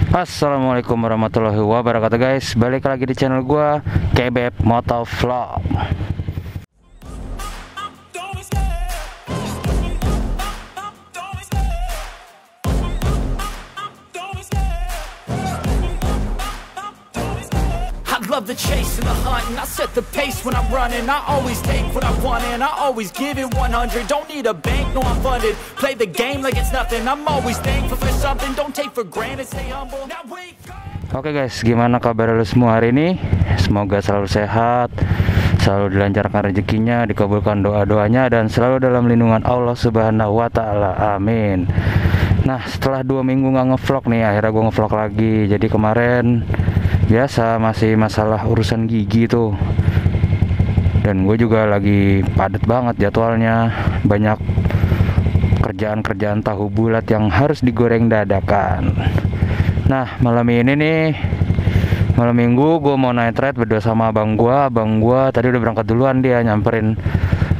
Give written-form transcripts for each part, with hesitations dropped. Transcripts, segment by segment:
Assalamualaikum warahmatullahi wabarakatuh guys. Balik lagi di channel gua Kebeb Motovlog. Love the chase and the hunt, and I set the pace when I'm running. I always take what I want and I always give it 100. Don't need a bank, no I'm funded. Play the game like it's nothing. I'm always thankful for something. Don't take for granted, stay humble. Now wake up. Oke guys, gimana kabar lu semua hari ini? Semoga selalu sehat, selalu dilancarkan rezekinya, dikabulkan doa-doanya, dan selalu dalam lindungan Allah Subhanahu wa Ta'ala. Amin. Nah, setelah 2 minggu nggak ngevlog nih, akhirnya gue ngevlog lagi. Jadi kemarin biasa masih masalah urusan gigi tuh, dan gue juga lagi padat banget jadwalnya, banyak kerjaan tahu bulat yang harus digoreng dadakan. Nah, malam ini nih, malam minggu gue mau night ride berdua sama abang gue tadi udah berangkat duluan, dia nyamperin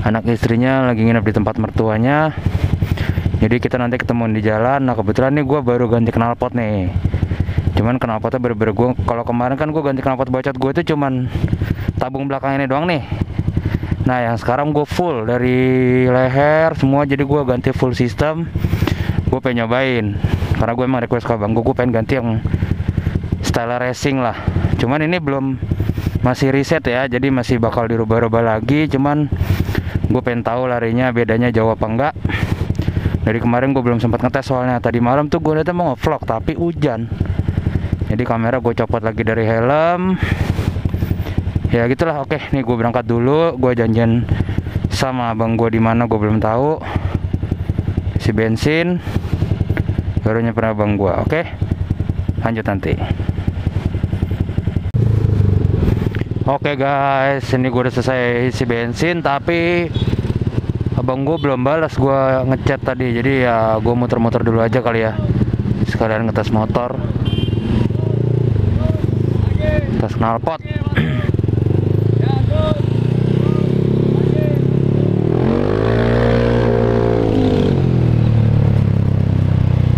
anak istrinya lagi nginep di tempat mertuanya. Jadi kita nanti ketemu di jalan. Nah, kebetulan nih gue baru ganti knalpot nih. Cuman knalpotnya bener-bener gue, kalau kemarin kan gue ganti knalpot bacot gue itu cuman tabung belakang ini doang nih. Nah, yang sekarang gue full dari leher semua, jadi gue ganti full sistem. Gue pengen nyobain, karena gue emang request ke abang gue pengen ganti yang style racing lah. Cuman ini belum, masih riset ya, jadi masih bakal dirubah-rubah lagi. Cuman gue pengen tahu larinya bedanya jauh apa enggak. Dari kemarin gue belum sempat ngetes, soalnya tadi malam tuh gue datang mau nge-vlog tapi hujan. Jadi kamera gue copot lagi dari helm. Ya gitulah. Oke, nih gue berangkat dulu. Gue janjian sama abang gue di mana gue belum tahu. Si bensin baru nyamper abang gue. Oke, lanjut nanti. Oke guys, ini gue udah selesai isi bensin, tapi abang gue belum balas gue ngechat tadi. Jadi ya gue muter-muter dulu aja kali ya, sekalian ngetes motor, tes knalpot.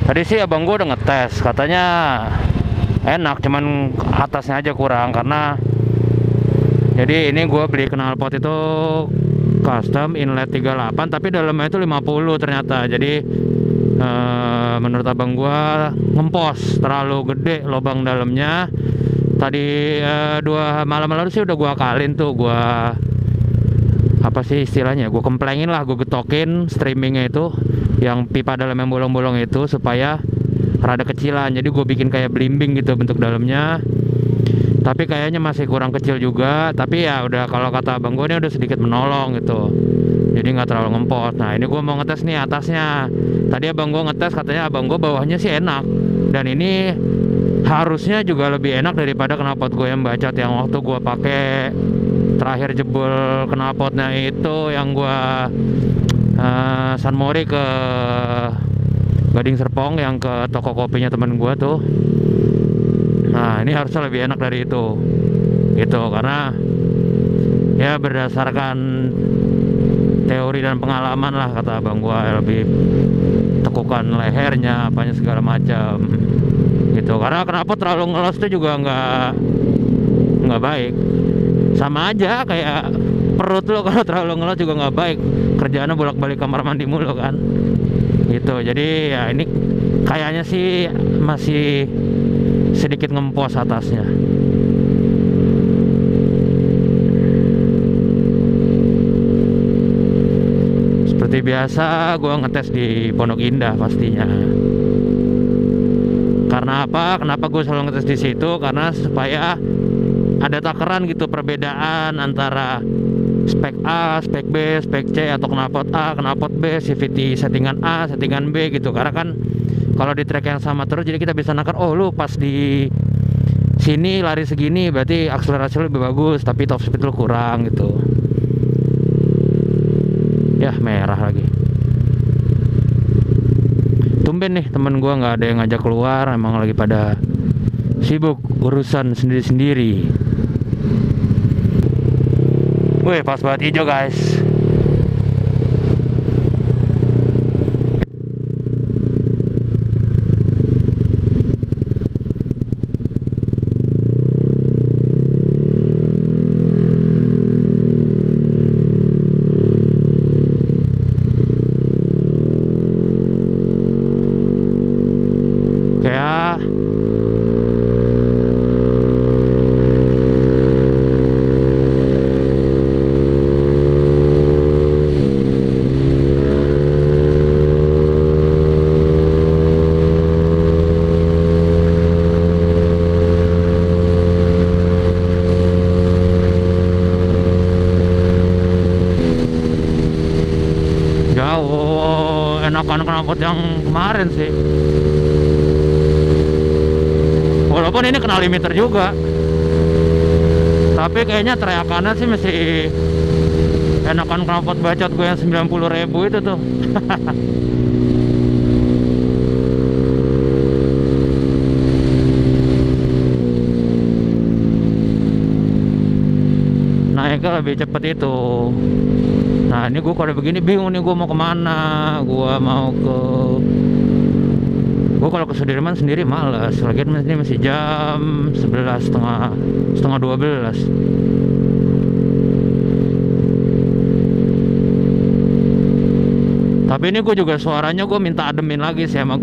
Tadi sih abang gue udah ngetes, katanya enak, cuman atasnya aja kurang. Karena jadi ini gue beli knalpot itu custom inlet 38, tapi dalamnya itu 50 ternyata. Jadi menurut abang gue ngempos, terlalu gede lubang dalamnya. Tadi 2 malam lalu sih udah gue akalin tuh, gue apa sih istilahnya, gue kemplengin lah, gue getokin streamingnya itu, yang pipa dalam yang bolong-bolong itu, supaya rada kecilan. Jadi gue bikin kayak belimbing gitu bentuk dalamnya, tapi kayaknya masih kurang kecil juga. Tapi ya udah, kalau kata abang gue ini udah sedikit menolong gitu, jadi nggak terlalu ngempos. Nah, ini gue mau ngetes nih atasnya. Tadi abang gue ngetes, katanya abang gue bawahnya sih enak, dan ini harusnya juga lebih enak daripada knalpot gue yang bacot yang waktu gue pakai terakhir jebol knalpotnya itu, yang gue San Mori ke Gading Serpong, yang ke toko kopinya temen gue tuh. Nah, ini harusnya lebih enak dari itu gitu, karena ya berdasarkan teori dan pengalaman lah, kata abang gue, lebih tekukan lehernya, apanya segala macam gitu. Karena knalpot terlalu ngelos itu juga nggak baik. Sama aja kayak perut lo, kalau terlalu ngelos juga nggak baik, kerjaannya bolak-balik kamar mandi mulu kan gitu. Jadi ya ini kayaknya sih masih sedikit ngempos atasnya. Seperti biasa gue ngetes di Pondok Indah pastinya. Karena apa? Kenapa gue selalu ngetes di situ? Karena supaya ada takaran gitu, perbedaan antara spek A, spek B, spek C, atau knalpot A, knalpot B, CVT settingan A, settingan B gitu. Karena kan kalau di track yang sama terus, jadi kita bisa nakar, oh lu pas di sini lari segini berarti akselerasi lu lebih bagus, tapi top speed lu kurang gitu. Ya, merah lagi. Tumben nih temen gua nggak ada yang ngajak keluar, emang lagi pada sibuk urusan sendiri-sendiri. Wih, pas banget hijau guys. Jauh enakan knalpot yang kemarin sih. Walaupun ini kena limiter juga, tapi kayaknya teriakannya sih masih enakan knalpot bacot gue yang 90.000 itu tuh. Naiknya lebih cepet itu. Nah ini gue kalau begini bingung nih, gue mau kemana. Gue kalau ke Sudirman sendiri males. Lagian ini masih jam 11, setengah 12. Tapi ini gue juga suaranya gue minta ademin lagi sih sama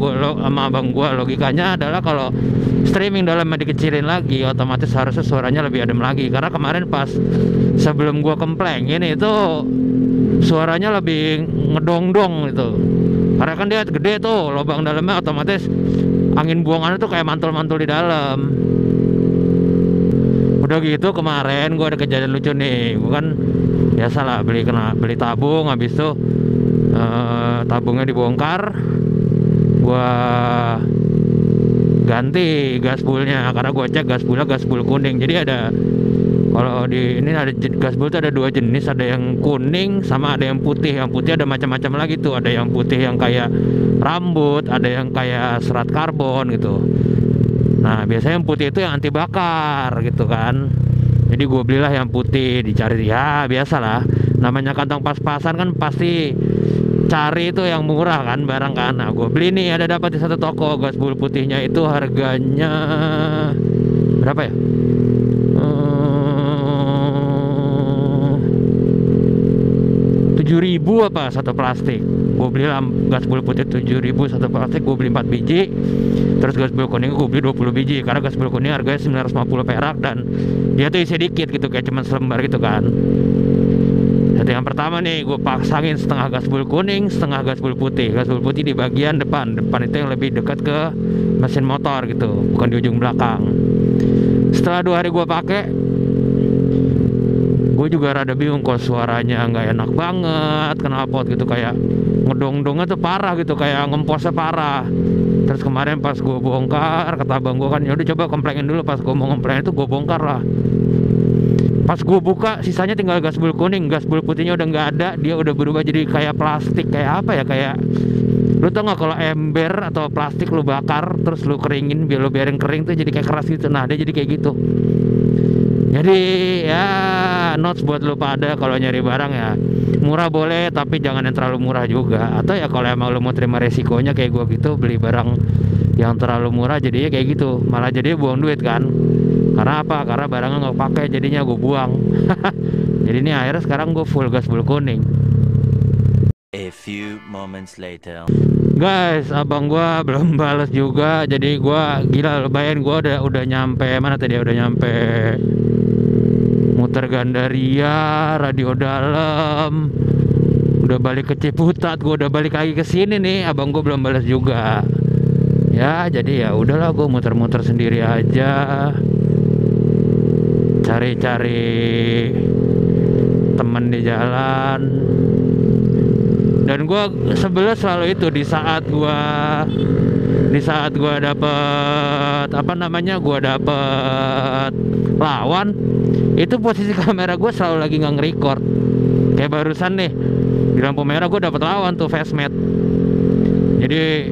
abang gue. Logikanya adalah kalau streaming dalamnya dikecilin lagi, otomatis harusnya suaranya lebih adem lagi. Karena kemarin pas sebelum gue kemplengin itu suaranya lebih ngedong-dong gitu. Karena kan dia gede tuh lubang dalamnya, otomatis angin buangannya tuh kayak mantul-mantul di dalam. Udah gitu kemarin gue ada kejadian lucu nih. Gue kan biasalah beli tabung, habis itu tabungnya dibongkar, gue ganti gasbulnya karena gue cek gasbulnya gasbul kuning. Jadi ada, kalau di ini ada gasbul tuh ada dua jenis, ada yang kuning sama ada yang putih. Yang putih ada macam-macam lagi tuh, ada yang putih yang kayak rambut, ada yang kayak serat karbon gitu. Nah biasanya yang putih itu yang anti bakar gitu kan. Jadi gue belilah yang putih, dicari ya biasalah, namanya kantong pas-pasan kan pasti cari itu yang murah kan barang kan. Nah gue beli nih, ada dapat di satu toko gasbul putihnya itu harganya berapa ya? 7.000 apa satu plastik. Gue beli gasbul putih 7.000 satu plastik, gue beli 4 biji. Terus gasbul kuning gue beli 20 biji karena gasbul kuning harganya 950 perak dan dia tuh isi dikit gitu, kayak cuma selembar gitu kan. Jadi yang pertama nih gue pasangin setengah gasbul kuning, setengah gasbul putih. Gasbul putih di bagian depan itu yang lebih dekat ke mesin motor gitu, bukan di ujung belakang. Setelah 2 hari gue pakai, gue juga rada bingung kok suaranya nggak enak banget, knalpot gitu kayak ngedong-dongnya tuh parah gitu, kayak ngemposnya parah. Terus kemarin pas gue bongkar, kata abang gue kan, ya udah coba komplengin dulu. Pas gue mau komplengin itu gue bongkar lah. Pas gue buka sisanya tinggal gasbul kuning, gasbul putihnya udah nggak ada, dia udah berubah jadi kayak plastik, kayak apa ya, kayak lu tau nggak kalau ember atau plastik lu bakar terus lu keringin, biar lu biarin kering tuh jadi kayak keras gitu. Nah dia jadi kayak gitu. Jadi ya notes buat lu pada kalau nyari barang ya murah boleh, tapi jangan yang terlalu murah juga. Atau ya kalau emang lu mau terima resikonya kayak gua gitu, beli barang yang terlalu murah jadinya kayak gitu, malah jadinya buang duit kan. Karena apa? Karena barangnya nggak pakai, jadinya gue buang. Jadi ini akhirnya sekarang gue full gasbul kuning. A few moments later. Guys, abang gue belum balas juga. Jadi gue gila, lumayan gue udah nyampe mana tadi? Udah nyampe Muter Gandaria, Radio Dalam. Udah balik ke Ciputat, gue udah balik lagi ke sini nih. Abang gue belum balas juga. Ya, jadi ya udahlah, gue muter-muter sendiri aja. Cari-cari temen di jalan. Dan gue sebelnya selalu itu di saat gue dapet apa namanya, gue dapet lawan, itu posisi kamera gue selalu lagi nggak nge-record. Kayak barusan nih di lampu merah gue dapet lawan tuh Fastmat. Jadi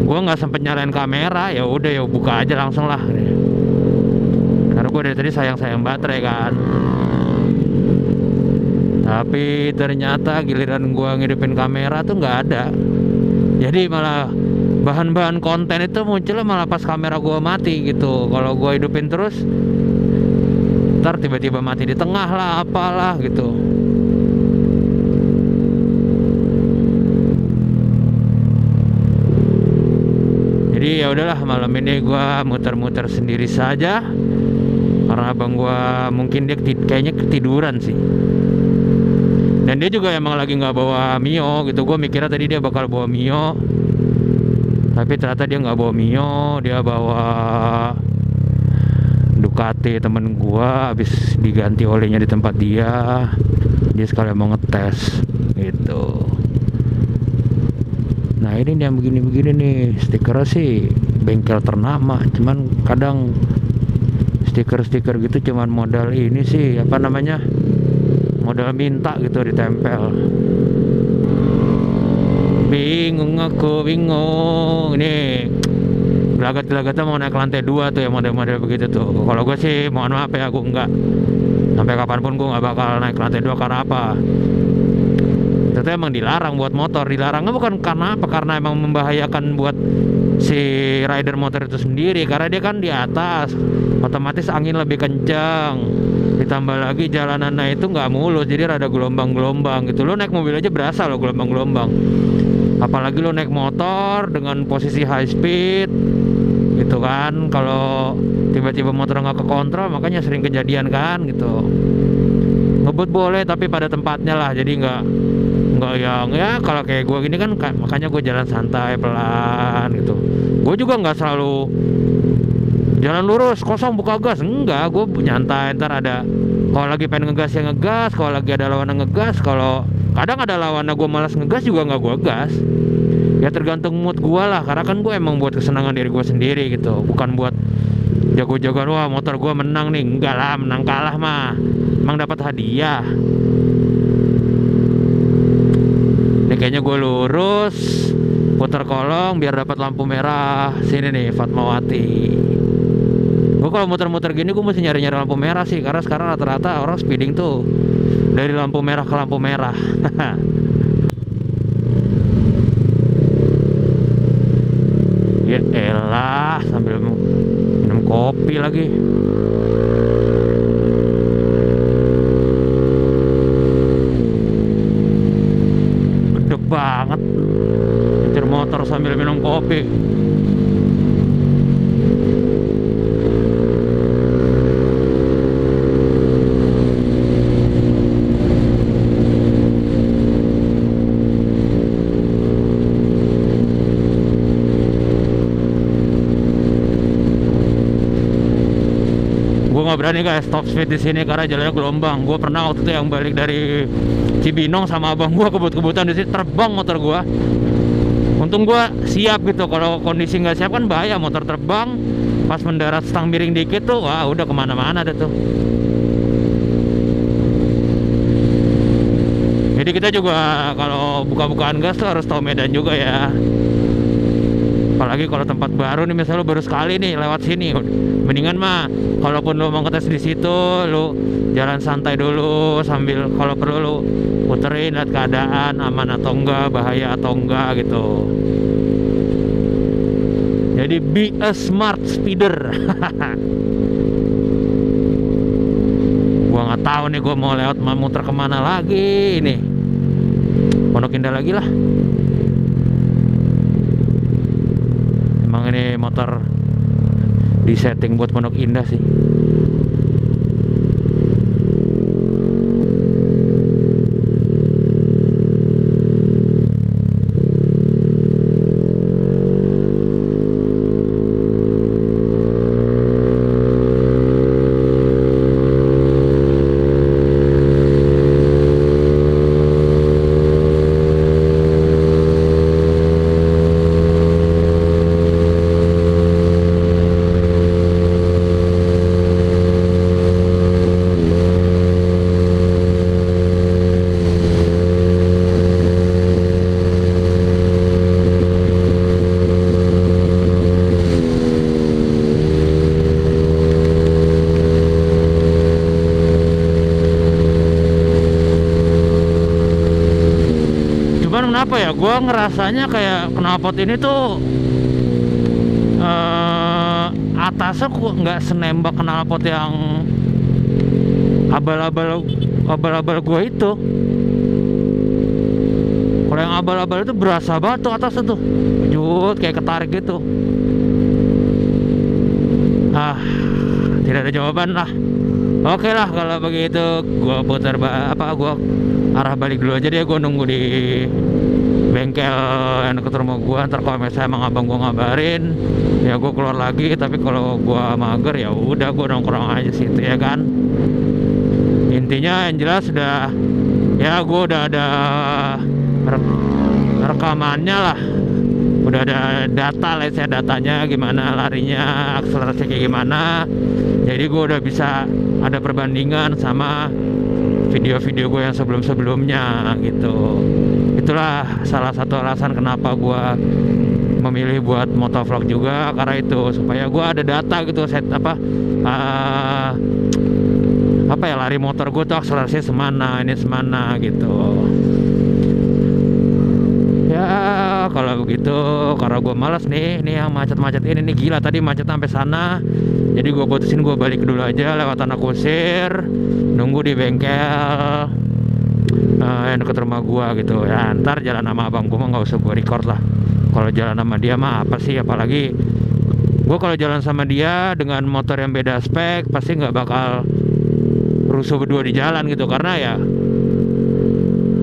gue nggak sempet nyalain kamera, ya udah ya buka aja langsung lah. Karena gue dari tadi sayang baterai kan. Tapi ternyata giliran gue ngidupin kamera tuh nggak ada. Jadi malah bahan-bahan konten itu munculnya malah pas kamera gue mati gitu. Kalau gue hidupin terus, ntar tiba-tiba mati di tengah lah, apalah gitu. Jadi Jadi ya udahlah, malam ini gua muter-muter sendiri saja karena abang gua mungkin dia kayaknya ketiduran sih. Dan dia juga emang lagi nggak bawa Mio gitu. Gue mikirnya tadi dia bakal bawa Mio, tapi ternyata dia nggak bawa Mio, dia bawa Ducati temen gua, habis diganti olehnya di tempat dia sekalian mau ngetes gitu. Nah ini yang begini-begini nih, stikernya sih bengkel ternama, cuman kadang stiker-stiker gitu cuman modal ini sih, apa namanya, modal minta gitu ditempel. Bingung aku, bingung. Ini gelagat-gelagatnya mau naik lantai 2 tuh ya, model-model begitu tuh. Kalau gue sih mohon maaf ya, aku enggak, sampai kapanpun gue nggak bakal naik lantai 2. Karena apa? Itu tuh emang dilarang buat motor. Dilarangnya bukan karena apa, karena emang membahayakan buat si rider motor itu sendiri, karena dia kan di atas, otomatis angin lebih kencang, ditambah lagi jalanannya itu nggak mulus, jadi rada gelombang-gelombang gitu. Lo naik mobil aja berasa lo gelombang-gelombang, apalagi lo naik motor dengan posisi high speed gitu kan. Kalau tiba-tiba motor nggak kekontrol, makanya sering kejadian kan gitu. Ngebut boleh tapi pada tempatnya lah, jadi nggak yang ya kalau kayak gue gini kan, makanya gue jalan santai pelan gitu. Gue juga nggak selalu jalan lurus kosong buka gas, enggak, gue nyantai. Ntar ada, kalau lagi pengen ngegas ya ngegas, kalau lagi ada lawan ngegas, kalau kadang ada lawan gue malas ngegas juga nggak gue gas. Ya tergantung mood gue lah, karena kan gue emang buat kesenangan diri gue sendiri gitu, bukan buat jago-jagoan. Wah motor gue menang nih, enggak lah, menang kalah mah emang dapat hadiah. Ini kayaknya gue lurus putar kolong biar dapat lampu merah. Sini nih Fatmawati. Gue kalau muter-muter gini gue mesti nyari-nyari lampu merah sih, karena sekarang rata-rata orang speeding tuh dari lampu merah ke lampu merah. Ya elah, sambil minum kopi lagi. Bedek banget nyetir motor sambil minum kopi. Nggak berani guys stop speed di sini karena jalannya gelombang. Gue pernah waktu itu yang balik dari Cibinong sama abang gue, kebut-kebutan di sini, terbang motor gue. Untung gue siap gitu, kalau kondisi nggak siap kan bahaya, motor terbang pas mendarat stang miring dikit tuh, wah udah kemana-mana deh tuh. Jadi kita juga kalau buka-bukaan gas tuh harus tahu medan juga ya. Apalagi kalau tempat baru nih, misalnya lo baru sekali nih lewat sini, mendingan mah kalaupun lo mau ngetes di situ, lo jalan santai dulu sambil kalau perlu lo puterin, lihat keadaan aman atau enggak, bahaya atau enggak gitu. Jadi be a smart speeder. Gua nggak tahu nih gua mau lewat muter kemana lagi ini. Pondok Indah lagi lah. Emang ini motor disetting buat Pondok Indah sih. Kenapa ya, gue ngerasanya kayak knalpot ini tuh atasnya kok nggak senembak knalpot yang abal-abal gue itu. Kalau yang abal-abal itu berasa banget tuh atasnya tuh, jut kayak ketarik gitu. Tidak ada jawaban lah. Oke lah kalau begitu, gua putar gua arah balik dulu aja deh. Gua nunggu di bengkel yang deket rumah gua. Ntar kalau misalnya emang abang gua ngabarin, ya gua keluar lagi. Tapi kalau gua mager ya udah gua nongkrong aja situ ya kan. Intinya yang jelas udah, ya gua udah ada rekamannya lah. Udah ada data lah, saya datanya gimana larinya, akselerasi kayak gimana. Jadi gue udah bisa ada perbandingan sama video-video gue yang sebelum-sebelumnya gitu. Itulah salah satu alasan kenapa gue memilih buat motovlog juga, karena itu supaya gue ada data gitu, set lari motor gue tuh akselerasi semana, ini semana gitu. Ya kalau begitu, karena gue malas nih yang macet-macet ini nih, gila tadi macet sampai sana. Jadi gue putusin gue balik dulu aja lewat Tanah Kusir, nunggu di bengkel yang deket rumah gue gitu. Ya ntar jalan sama abang gue mah nggak usah gue record lah. Kalau jalan sama dia mah apa sih, apalagi gue kalau jalan sama dia dengan motor yang beda spek pasti nggak bakal rusuh berdua di jalan gitu. Karena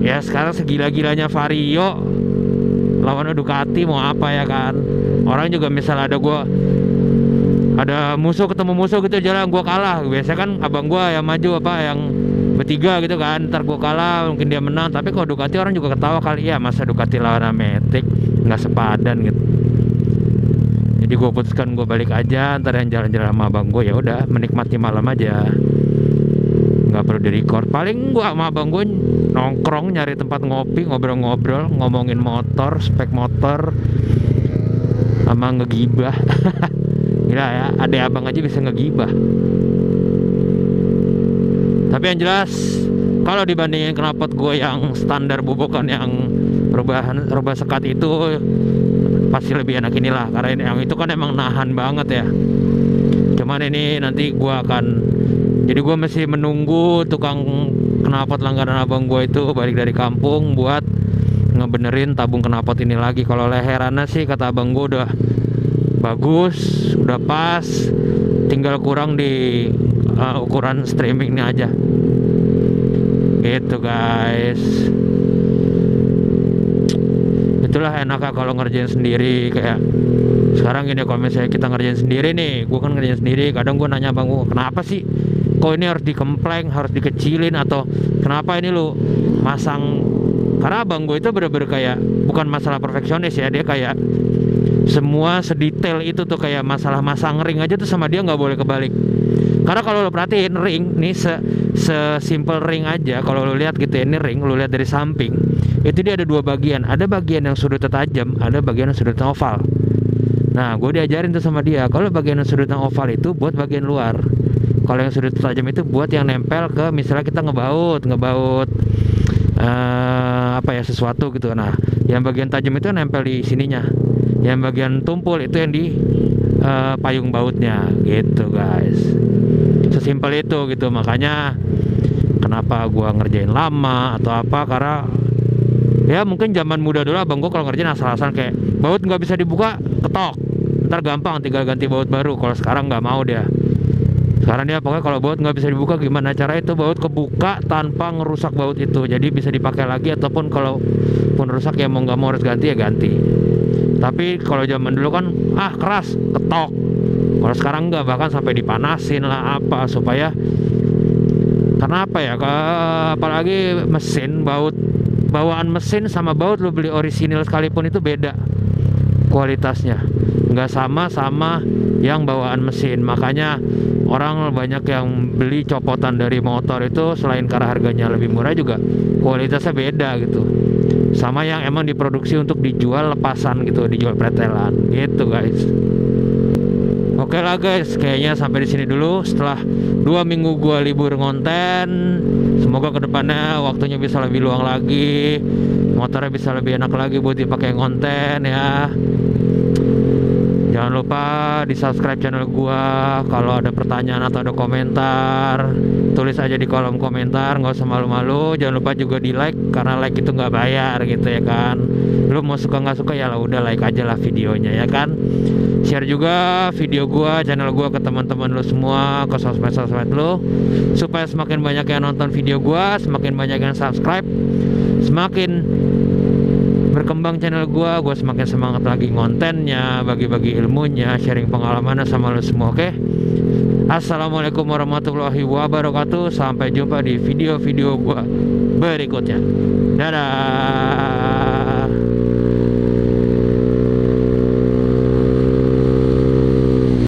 ya sekarang segila-gilanya Vario lawan Ducati mau apa ya kan. Orang juga misal ada musuh ketemu musuh gitu jalan, gue kalah, biasanya kan abang gue yang maju yang bertiga gitu kan, ntar gue kalah mungkin dia menang. Tapi kalau Ducati orang juga ketawa kali, ya masa Ducati lawan Matic nggak sepadan gitu. Jadi gue putuskan gue balik aja, ntar yang jalan-jalan sama abang gue ya udah menikmati malam aja, nggak perlu di-record. Paling gua sama abang gue nongkrong nyari tempat ngopi, ngobrol-ngobrol, ngomongin motor, spek motor, sama ngegibah. Gila ya, adek abang aja bisa ngegibah. Tapi yang jelas kalau dibandingin knalpot gue yang standar bubokan yang rubah sekat itu pasti lebih enak inilah, karena yang itu kan emang nahan banget ya. Cuman ini nanti gue akan, jadi gue masih menunggu tukang knalpot langganan abang gue itu balik dari kampung buat ngebenerin tabung knalpot ini lagi. Kalau leherannya sih kata abang gue udah bagus, udah pas, tinggal kurang di ukuran streamingnya aja gitu guys. Itulah enaknya kalau ngerjain sendiri. Kayak sekarang gini, kalau misalnya kita ngerjain sendiri nih, gue kan ngerjain sendiri, kadang gue nanya abang gue, kenapa sih kok ini harus dikempleng, harus dikecilin, atau kenapa ini lu masang. Karena abang gue itu bener-bener kayak bukan masalah perfeksionis ya, dia kayak semua sedetail itu tuh, kayak masalah masang ring aja tuh sama dia nggak boleh kebalik. Karena kalau lo perhatiin ring nih, sesimpel ring aja, kalau lo lihat gitu ya, ini ring lo lihat dari samping itu dia ada dua bagian, ada bagian yang sudutnya tajam, ada bagian yang sudutnya oval. Nah gue diajarin tuh sama dia, kalau bagian yang sudutnya oval itu buat bagian luar, kalau yang sudut tajam itu buat yang nempel ke, misalnya kita ngebaut sesuatu gitu. Nah yang bagian tajam itu nempel di sininya, yang bagian tumpul itu yang di payung bautnya gitu guys. Sesimpel itu gitu. Makanya kenapa gua ngerjain lama atau apa, karena ya mungkin zaman muda dulu abang gua kalau ngerjain asal-asalan, kayak baut nggak bisa dibuka, ketok, ntar gampang tinggal ganti baut baru. Kalau sekarang nggak mau dia. Sekarang dia pokoknya kalau baut nggak bisa dibuka, gimana cara itu baut kebuka tanpa ngerusak baut itu, jadi bisa dipakai lagi, ataupun kalau pun rusak ya mau nggak mau harus ganti ya ganti. Tapi kalau zaman dulu kan keras, ketok. Kalau sekarang nggak, bahkan sampai dipanasin lah apa, supaya karena apa ya, apalagi mesin, bawaan mesin sama baut lo beli orisinil sekalipun itu beda kualitasnya, nggak sama yang bawaan mesin. Makanya orang banyak yang beli copotan dari motor itu, selain karena harganya lebih murah juga kualitasnya beda gitu, sama yang emang diproduksi untuk dijual lepasan gitu, dijual pretelan gitu guys. Oke lah guys, kayaknya sampai di sini dulu. Setelah 2 minggu gua libur ngonten, semoga kedepannya waktunya bisa lebih luang lagi, motornya bisa lebih enak lagi buat dipakai ngonten ya. Jangan lupa di subscribe channel gua. Kalau ada pertanyaan atau ada komentar, tulis aja di kolom komentar, nggak usah malu-malu. Jangan lupa juga di like, karena like itu nggak bayar gitu ya kan. Lu mau suka nggak suka ya lah, udah like aja lah videonya ya kan. Share juga video gua, channel gua ke teman-teman lu semua, ke sosmed-sosmed lu, supaya semakin banyak yang nonton video gua, semakin banyak yang subscribe, semakin berkembang channel gua semakin semangat lagi ngontennya, bagi-bagi ilmunya, sharing pengalamannya sama lo semua. Oke? Assalamualaikum warahmatullahi wabarakatuh. Sampai jumpa di video-video gua berikutnya. Dadah.